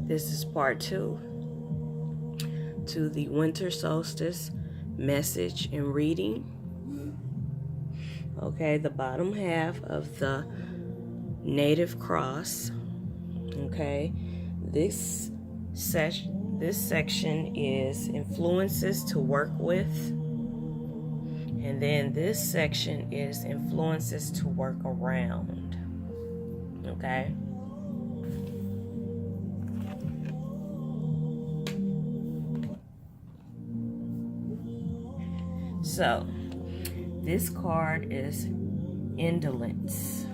This is part 2 to the winter solstice message and reading. Okay, the bottom half of the NativeCross. Okay, this section is influences to work with, and then this section is influences to work around. Okay. So, this card is indolence.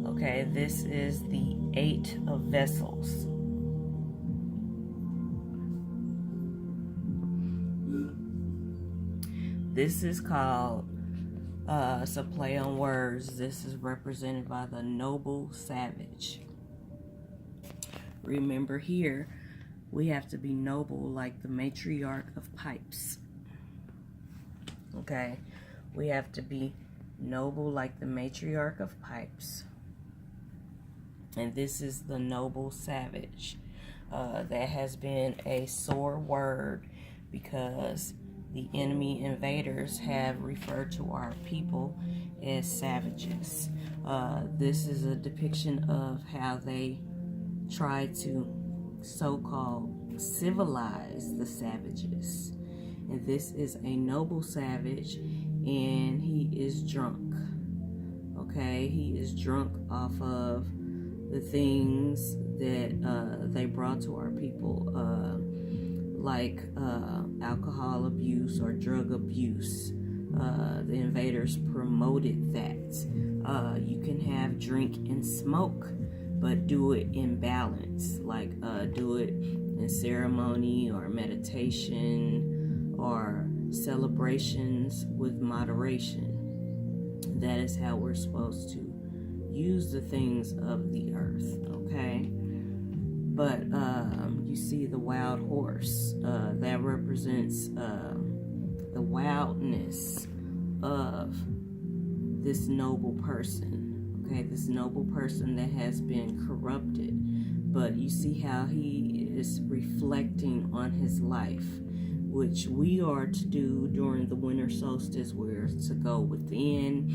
Okay, this is the 8 of Vessels. This is called, it's a play on words. This is represented by the noble savage. Remember here, we have to be noble like the matriarch of pipes. Okay, we have to be noble like the matriarch of pipes. And this is the noble savage. That has been a sore word because the enemy invaders have referred to our people as savages. This is a depiction of how they try to so-called civilize the savages. And this is a noble savage, and he is drunk. Okay, he is drunk off of the things that they brought to our people, like alcohol abuse or drug abuse. The invaders promoted that. You can have drink and smoke, but do it in balance, like do it in ceremony or meditation or celebrations with moderation. That is how we're supposed to use the things of the earth, okay? But you see the wild horse, that represents the wildness of this noble person, okay? This noble person that has been corrupted. But you see how he is reflecting on his life, which we are to do during the winter solstice. We're to go within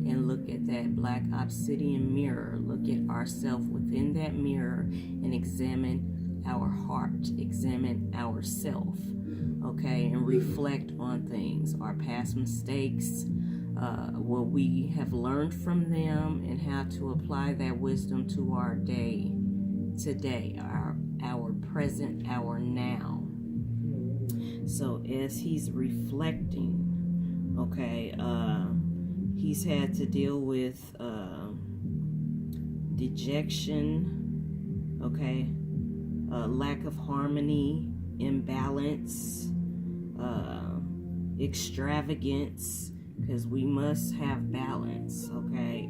and look at that black obsidian mirror, look at ourselves within that mirror and examine our heart, examine ourself, okay, and reflect on things, our past mistakes, what we have learned from them, and how to apply that wisdom to our day today, our present, our now. So as he's reflecting, okay, he's had to deal with dejection, okay, lack of harmony, imbalance, extravagance, because we must have balance, okay.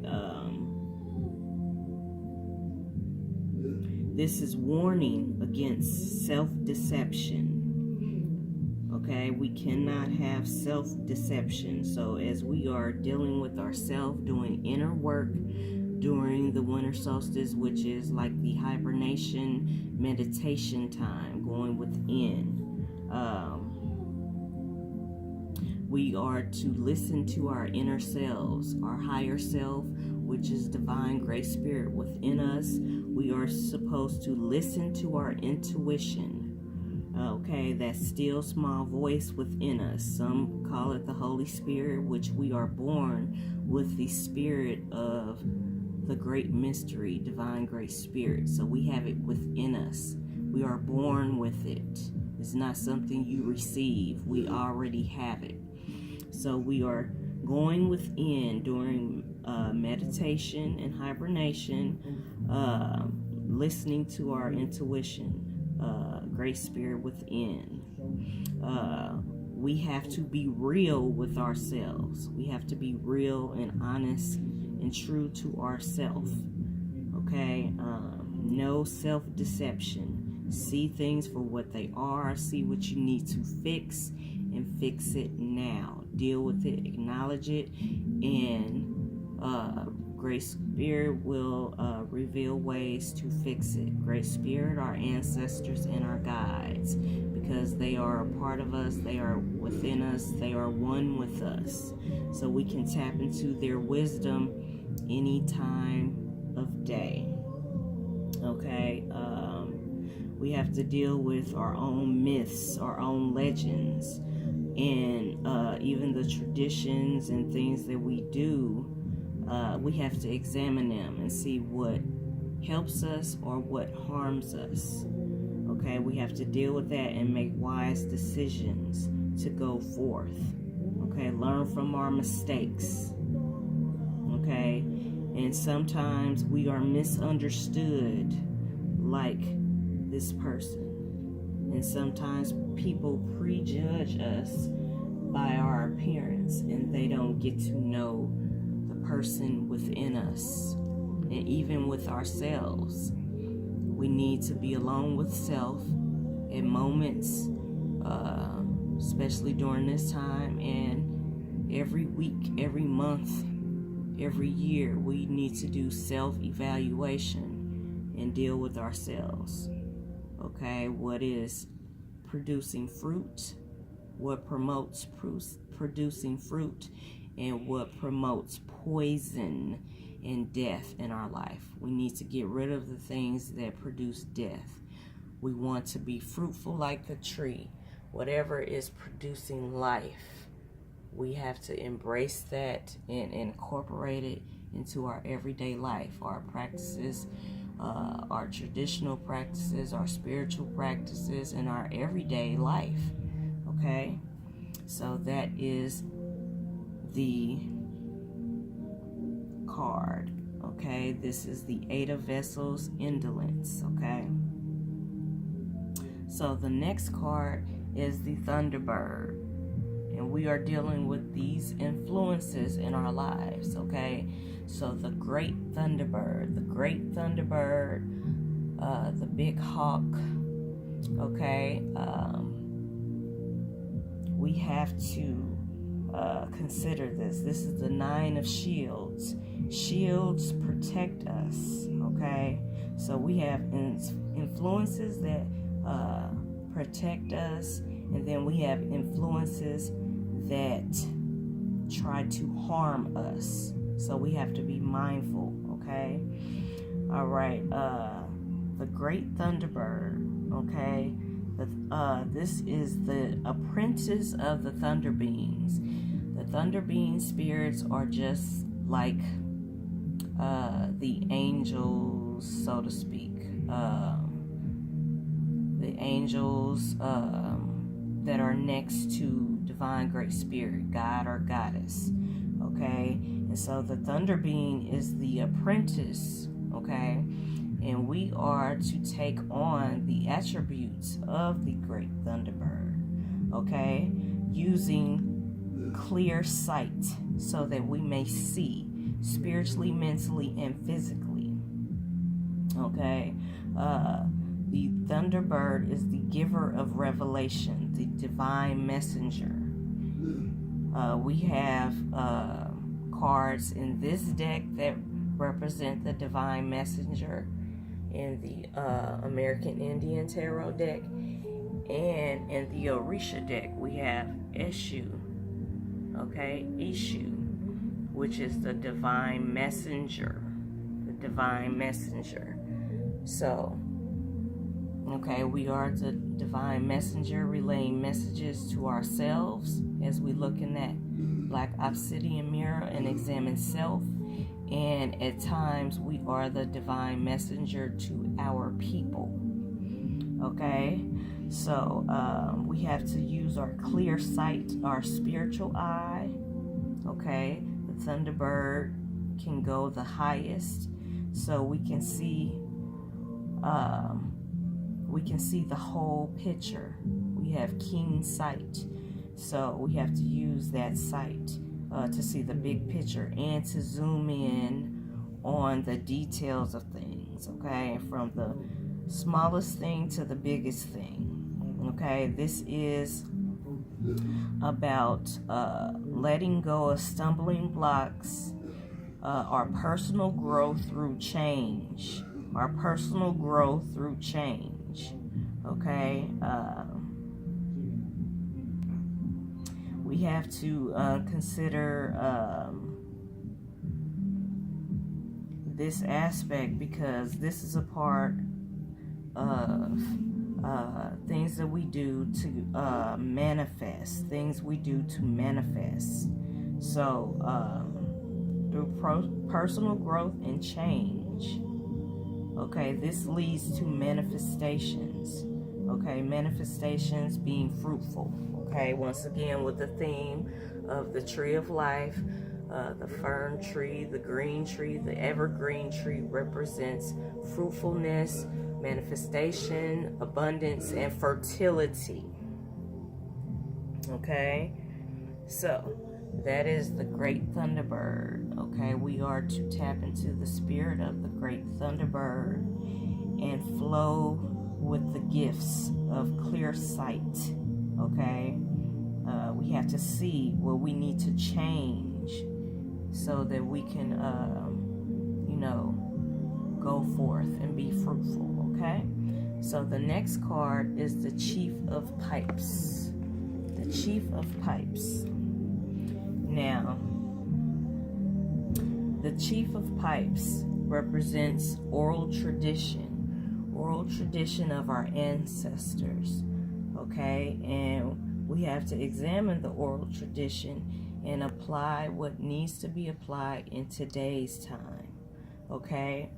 This is warning against self-deception. Okay, we cannot have self-deception. So as we are dealing with ourselves, doing inner work during the winter solstice, which is like the hibernation meditation time, going within, we are to listen to our inner selves, our higher self, which is divine grace spirit within us. We are supposed to listen to our intuition. Okay, that still small voice within us. Some call it the Holy Spirit, which we are born with the spirit of the great mystery, divine grace spirit. So we have it within us. We are born with it. It's not something you receive. We already have it. So we are going within during meditation and hibernation, listening to our intuition. Great spirit within. We have to be real with ourselves. We have to be real and honest and true to ourselves. Okay? No self-deception. See things for what they are. See what you need to fix and fix it now. Deal with it, acknowledge it, and Great Spirit will reveal ways to fix it. Great Spirit, our ancestors and our guides, because they are a part of us, they are within us, they are one with us. So we can tap into their wisdom any time of day. Okay, we have to deal with our own myths, our own legends, and even the traditions and things that we do. We have to examine them and see what helps us or what harms us. Okay, we have to deal with that and make wise decisions to go forth. Okay, learn from our mistakes. Okay, and sometimes we are misunderstood, like this person. And sometimes people prejudge us by our appearance, and they don't get to know the person within us. And even with ourselves, we need to be alone with self at moments, especially during this time, and every week, every month, every year, we need to do self-evaluation and deal with ourselves. Okay, what is producing fruit, what promotes producing fruit, and what promotes poison and death in our life. We need to get rid of the things that produce death. We want to be fruitful like the tree. Whatever is producing life, we have to embrace that and incorporate it into our everyday life, our practices, our traditional practices, our spiritual practices, and our everyday life. Okay, so that is the card. Okay, this is the 8 of Vessels, Indolence. Okay, so the next card is the Thunderbird, and we are dealing with these influences in our lives. Okay, so the Great Thunderbird, the big hawk. Okay, we have to consider this. This is the 9 of Shields. Shields protect us. Okay, so we have influences that protect us, and then we have influences that try to harm us. So we have to be mindful. Okay, all right. The Great Thunderbird. Okay, this is the apprentice of the Thunder Beings. The Thunder Being spirits are just like the angels, so to speak. The angels that are next to Divine Great Spirit, God or Goddess. Okay, and so the Thunder Being is the apprentice. Okay, and we are to take on the attributes of the Great Thunderbird. Okay, using clear sight so that we may see spiritually, mentally, and physically. Okay, the Thunderbird is the giver of revelation, the divine messenger. We have cards in this deck that represent the divine messenger in the American Indian Tarot deck, and in the Orisha deck we have Eshu. Okay, Ishu, which is the divine messenger. The divine messenger. So, okay, we are the divine messenger, relaying messages to ourselves as we look in that black obsidian mirror and examine self. And at times we are the divine messenger to our people. Okay, so we have to use our clear sight, our spiritual eye. Okay, the Thunderbird can go the highest, so we can see the whole picture. We have keen sight, so we have to use that sight to see the big picture and to zoom in on the details of things. Okay, from the smallest thing to the biggest thing. Okay, this is about letting go of stumbling blocks our personal growth through change. Our personal growth through change. Okay? We have to consider this aspect, because this is a part of things that we do to manifest. Things we do to manifest. So, through personal growth and change, okay, this leads to manifestations. Okay, manifestations being fruitful. Okay, once again with the theme of the tree of life, the fern tree, the green tree, the evergreen tree represents fruitfulness, manifestation, abundance, and fertility. Okay, so that is the great thunderbird. Okay, we are to tap into the spirit of the great thunderbird and flow with the gifts of clear sight. Okay, we have to see what we need to change so that we can, go forth and be fruitful. Okay, so the next card is the Chief of Pipes. The Chief of Pipes. Now, the Chief of Pipes represents oral tradition of our ancestors. Okay, and we have to examine the oral tradition and apply what needs to be applied in today's time. Okay,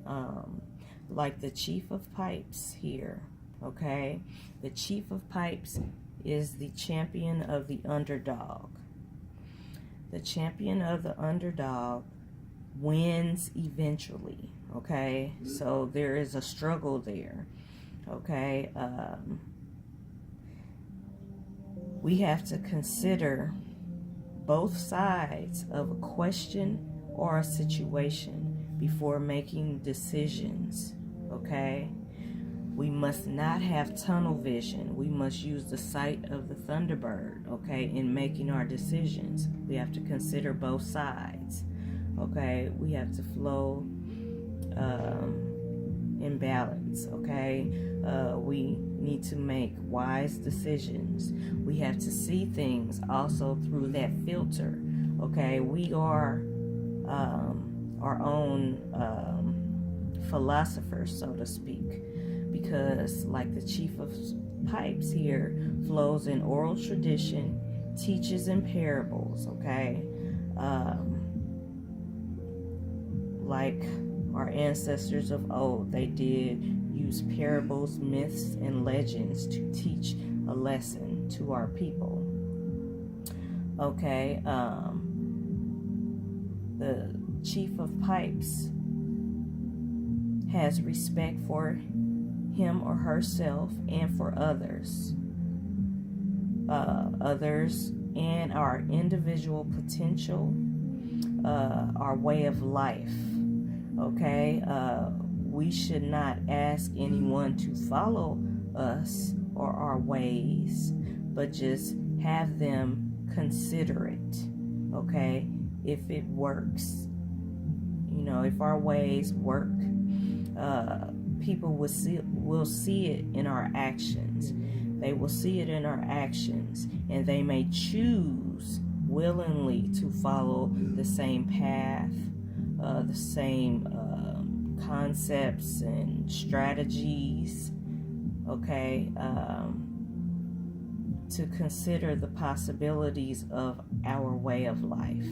like the Chief of Pipes here. Okay, the Chief of Pipes is the champion of the underdog. The champion of the underdog wins eventually. Okay, so there is a struggle there. Okay, we have to consider both sides of a question or a situation before making decisions. Okay, we must not have tunnel vision. We must use the sight of the thunderbird, okay, in making our decisions. We have to consider both sides. Okay, we have to flow in balance. Okay, we need to make wise decisions. We have to see things also through that filter. Okay, we are our own philosophers, so to speak, because like the Chief of Pipes here flows in oral tradition, teaches in parables. Okay, like our ancestors of old, they did use parables, myths, and legends to teach a lesson to our people. Okay, the Chief of Pipes has respect for him or herself and for others, and our individual potential, our way of life. Okay, we should not ask anyone to follow us or our ways, but just have them consider it. Okay, if it works, if our ways work, people will see it in our actions. They will see it in our actions, and they may choose willingly to follow the same path, the same concepts and strategies. Okay, to consider the possibilities of our way of life.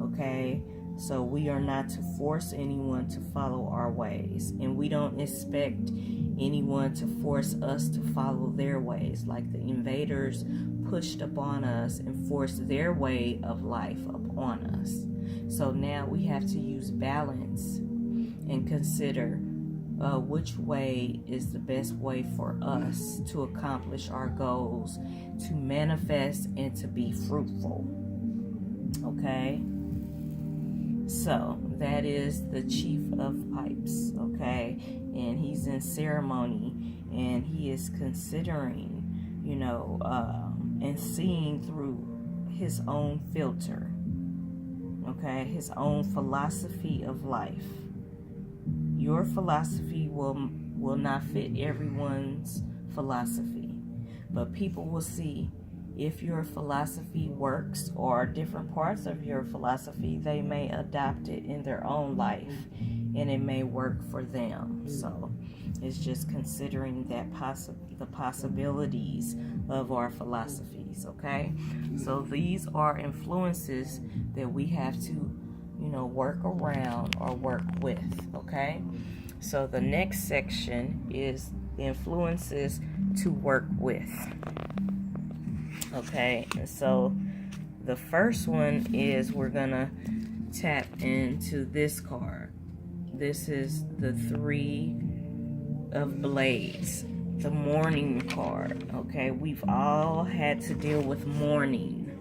Okay, so we are not to force anyone to follow our ways, and we don't expect anyone to force us to follow their ways, like the invaders pushed upon us and forced their way of life upon us. So now we have to use balance and consider which way is the best way for us to accomplish our goals, to manifest and to be fruitful. Okay, so that is the Chief of Pipes. Okay, and he's in ceremony, and he is considering, and seeing through his own filter. okay? His own philosophy of life. Your philosophy will not fit everyone's philosophy, but people will see if your philosophy works, or different parts of your philosophy, they may adopt it in their own life and it may work for them. So it's just considering that the possibilities of our philosophies, okay? So these are influences that we have to, work around or work with, okay? So the next section is the influences to work with. Okay, and so the first one is we're gonna tap into this card. This is the 3 of Blades, the mourning card. Okay, we've all had to deal with mourning,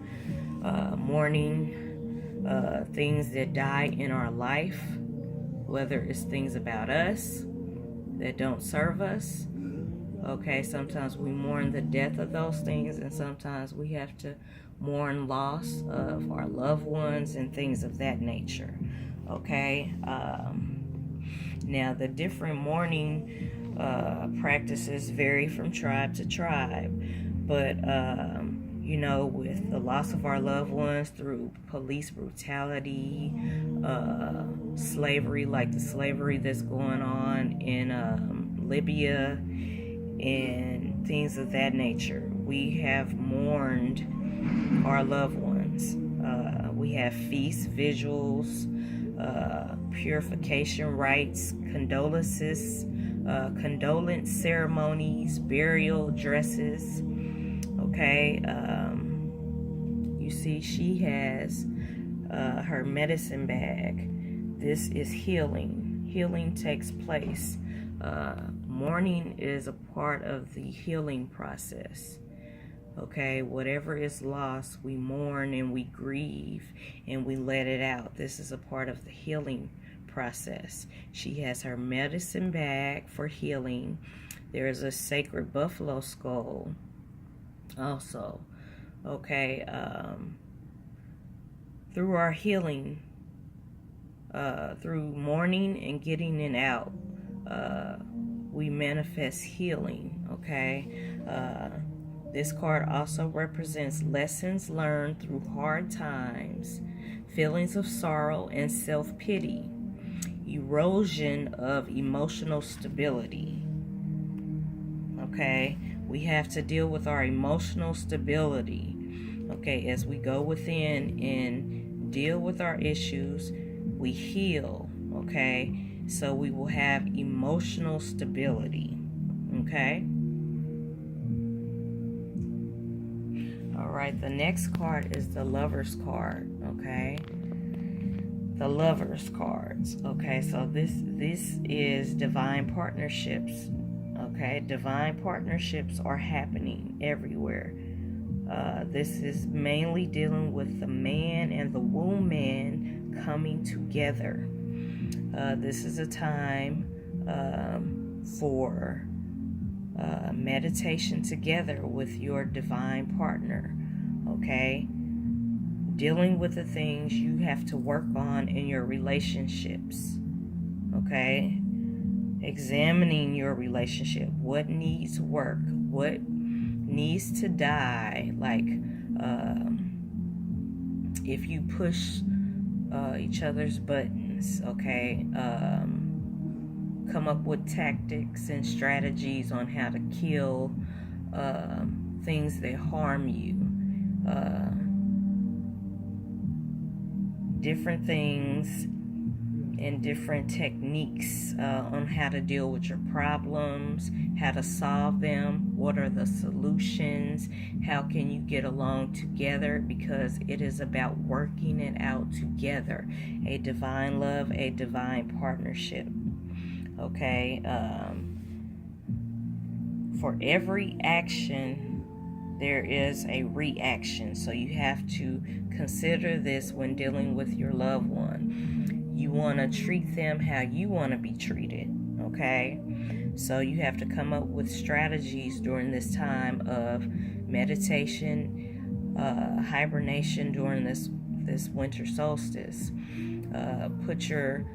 things that die in our life, whether it's things about us that don't serve us. Okay, sometimes we mourn the death of those things, and sometimes we have to mourn loss of our loved ones and things of that nature. Okay, now the different mourning practices vary from tribe to tribe, but with the loss of our loved ones through police brutality, slavery, like the slavery that's going on in Libya, and things of that nature. We have mourned our loved ones. We have feasts, vigils, purification rites, condolence ceremonies, burial dresses. Okay, you see she has her medicine bag. This is healing. Healing takes place. Mourning is a part of the healing process. Okay, whatever is lost, we mourn and we grieve and we let it out. This is a part of the healing process. She has her medicine bag for healing. There is a sacred buffalo skull also. Okay, through our healing, through mourning and getting it out, we manifest healing. Okay, this card also represents lessons learned through hard times, feelings of sorrow and self-pity, erosion of emotional stability. Okay, we have to deal with our emotional stability. Okay, as we go within and deal with our issues, we heal. Okay, so we will have emotional stability. Okay. All right, the next card is the Lover's card. Okay, the Lover's cards. Okay, so this is divine partnerships. Okay, divine partnerships are happening everywhere. This is mainly dealing with the man and the woman coming together. This is a time for meditation together with your divine partner. Okay, dealing with the things you have to work on in your relationships. Okay, examining your relationship. What needs work? What needs to die? Like if you push each other's buttons. Okay, come up with tactics and strategies on how to kill things that harm you. Different things and different techniques on how to deal with your problems, how to solve them, what are the solutions, how can you get along together, because it is about working it out together. A divine love, a divine partnership. Okay, for every action there is a reaction, so you have to consider this when dealing with your loved one. You want to treat them how you want to be treated. Okay, so you have to come up with strategies during this time of meditation, hibernation during this this winter solstice. Put your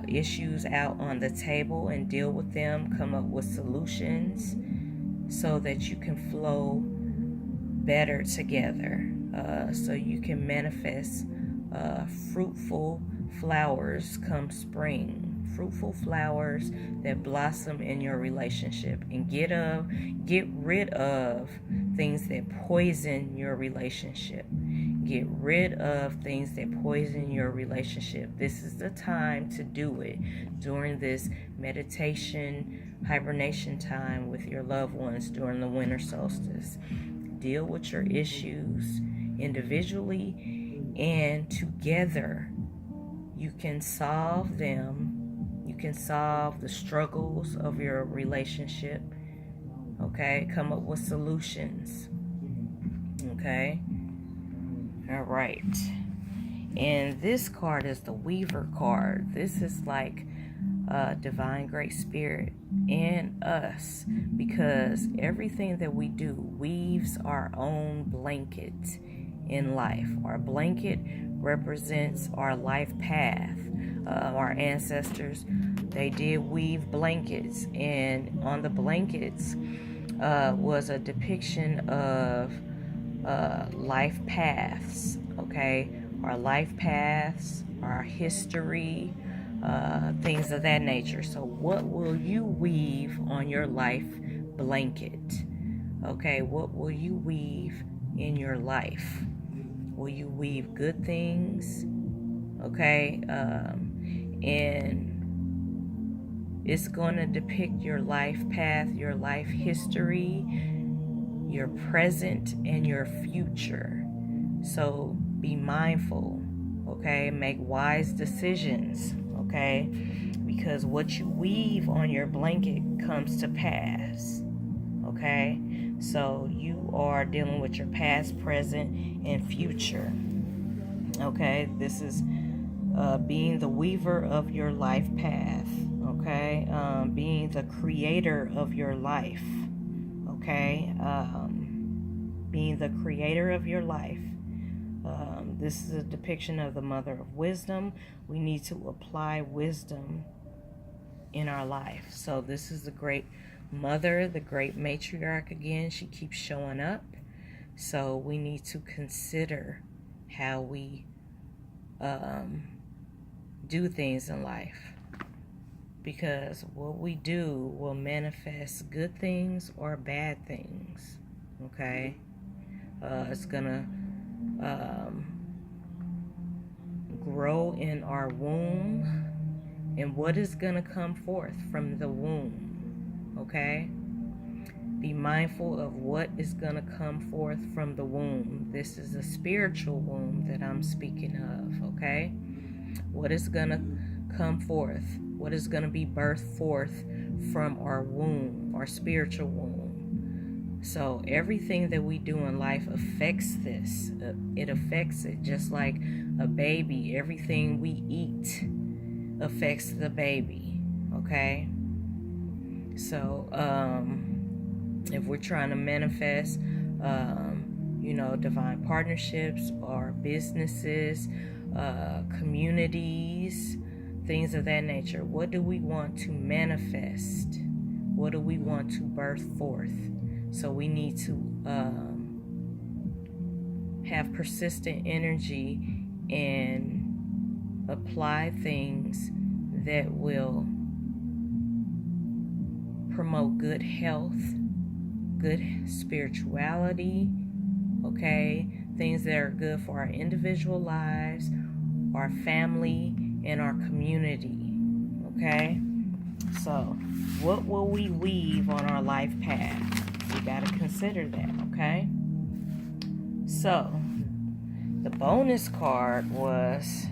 issues out on the table and deal with them. Come up with solutions so that you can flow better together, so you can manifest fruitful flowers come spring. Fruitful flowers that blossom in your relationship, and get rid of things that poison your relationship. Get rid of things that poison your relationship. This is the time to do it during this meditation, hibernation time with your loved ones during the winter solstice. Deal with your issues individually, and together you can solve them. You can solve the struggles of your relationship. Okay, come up with solutions. Okay, all right. And this card is the Weaver card. This is like divine great spirit and us, because everything that we do weaves our own blanket in life. Our blanket represents our life path. Our ancestors, they did weave blankets, and on the blankets was a depiction of life paths. Okay, our life paths, our history, things of that nature. So what will you weave on your life blanket? Okay, what will you weave in your life? Will you weave good things? Okay, and it's going to depict your life path, your life history, your present, and your future. So be mindful, okay? Make wise decisions, okay? Because what you weave on your blanket comes to pass, okay? So you are dealing with your past, present, and future, okay? This is being the weaver of your life path, okay? Being the creator of your life, okay? Being the creator of your life. This is a depiction of the mother of wisdom. We need to apply wisdom in our life. So this is the great mother, the great matriarch again. She keeps showing up. So we need to consider how we do things in life, because what we do will manifest good things or bad things. Okay, it's gonna grow in our womb, and what is gonna come forth from the womb. Okay, be mindful of what is gonna come forth from the womb. This is a spiritual womb that I'm speaking of. Okay, what is gonna come forth, what is gonna be birthed forth from our womb, our spiritual womb. So everything that we do in life affects this. It affects it, just like a baby. Everything we eat affects the baby. Okay, so if we're trying to manifest divine partnerships or businesses, communities, things of that nature, what do we want to manifest? What do we want to birth forth? So we need to have persistent energy and apply things that will promote good health, good spirituality, okay? Things that are good for our individual lives, our family, and our community, okay? So what will we weave on our life path? We got to consider that, okay? So the bonus card was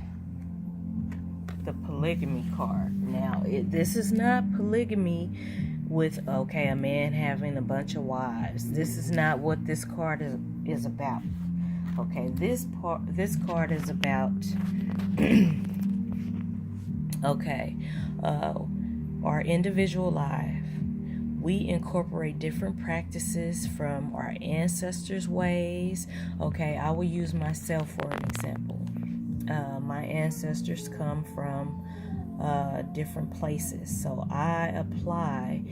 the polygamy card. Now, this is not polygamy with, okay, a man having a bunch of wives. This is not what this card is about. Okay, this card is about okay, our individual life. we incorporate different practices from our ancestors' ways. Okay, I will use myself for an example. My ancestors come from different places, so I apply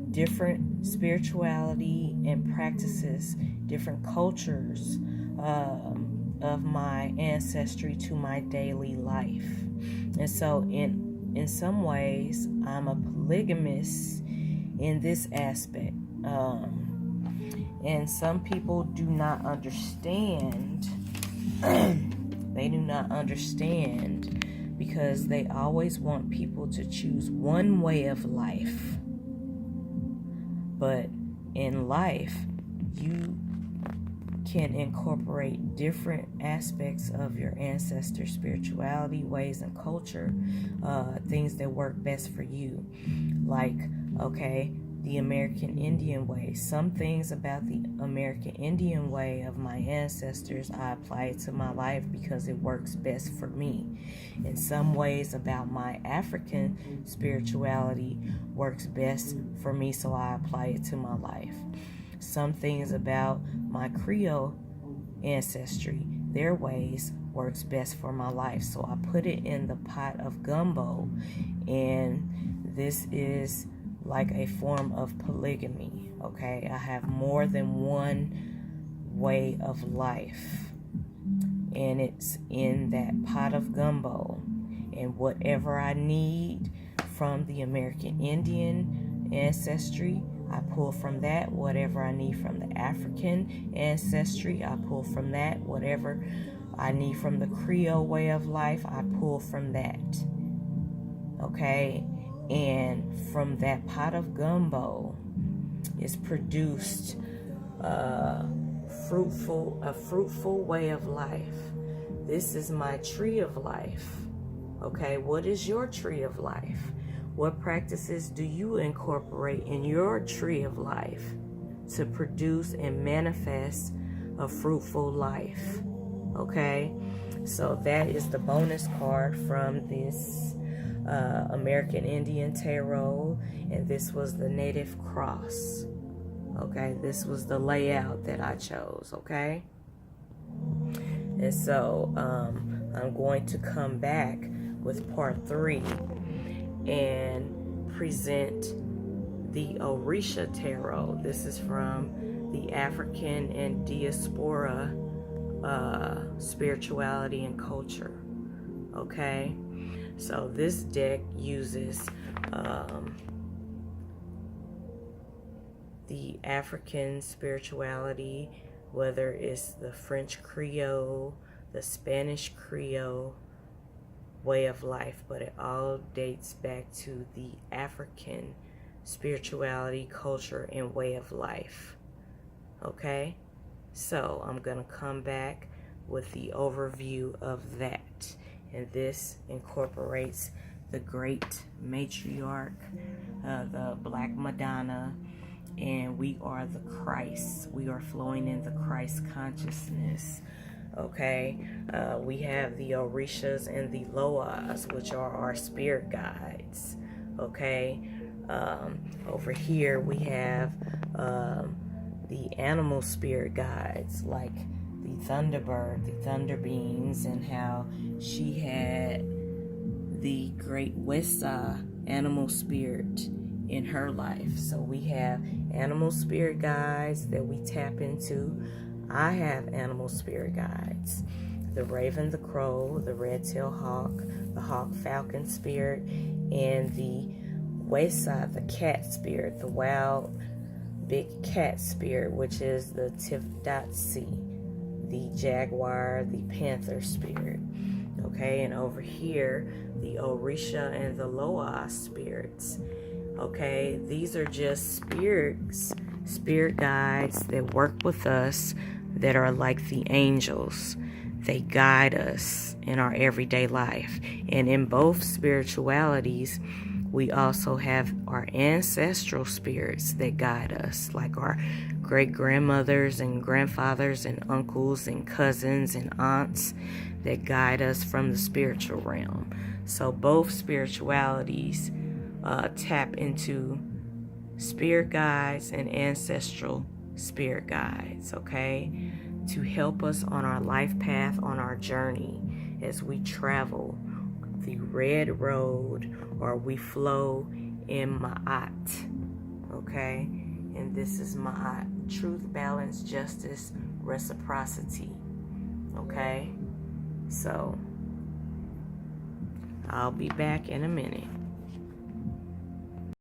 different spirituality and practices, different cultures of my ancestry to my daily life. And so in some ways, I'm a polygamist in this aspect. And some people do not understand. They do not understand because they always want people to choose one way of life. But in life, you can incorporate different aspects of your ancestors' spirituality, ways, and culture, things that work best for you. Like, okay, the American Indian way. Some things about the American Indian way of my ancestors, I apply it to my life because it works best for me. In some ways about my African spirituality works best for me, so I apply it to my life. Some things about my Creole ancestry, their ways, works best for my life, so I put it in the pot of gumbo, and this is like a form of polygamy. Okay, I have more than one way of life, and it's in that pot of gumbo. And whatever I need from the American Indian ancestry, I pull from that. Whatever I need from the African ancestry, I pull from that. Whatever I need from the Creole way of life, I pull from that. Okay? And from that pot of gumbo is produced a fruitful way of life. This is my tree of life. Okay, what is your tree of life? What practices do you incorporate in your tree of life to produce and manifest a fruitful life? Okay, so that is the bonus card from this American Indian Tarot, and this was the NativeCross. Okay, this was the layout that I chose. Okay, and so I'm going to come back with part 3 and present the Orisha Tarot. This is from the African and Diaspora spirituality and culture. Okay, so this deck uses the African spirituality, whether it's the French Creole, the Spanish Creole way of life, but it all dates back to the African spirituality, culture, and way of life. Okay, so I'm gonna come back with the overview of that, and this incorporates the great matriarch, the Black Madonna, and we are the Christ. We are flowing in the Christ consciousness. Okay, we have the Orishas and the Loas, which are our spirit guides. Okay, over here we have the animal spirit guides, like the Thunderbird, the Thunder Beings, and how she had the great Wesa animal spirit in her life. So we have animal spirit guides that we tap into. I have animal spirit guides: the raven, the crow, the red-tailed hawk, the hawk falcon spirit, and the Wesa, the cat spirit, the wild big cat spirit, which is the Tifdatsi, the jaguar, the panther spirit. Okay, and over here, the Orisha and the Loa spirits. Okay, these are just spirit guides that work with us, that are like the angels. They guide us in our everyday life. And in both spiritualities, we also have our ancestral spirits that guide us, like our great grandmothers and grandfathers and uncles and cousins and aunts that guide us from the spiritual realm. So both spiritualities tap into spirit guides and ancestral spirit guides, okay, to help us on our life path, on our journey as we travel the red road, or we flow in Ma'at, okay? And this is Ma'at, truth, balance, justice, reciprocity, okay? So I'll be back in a minute.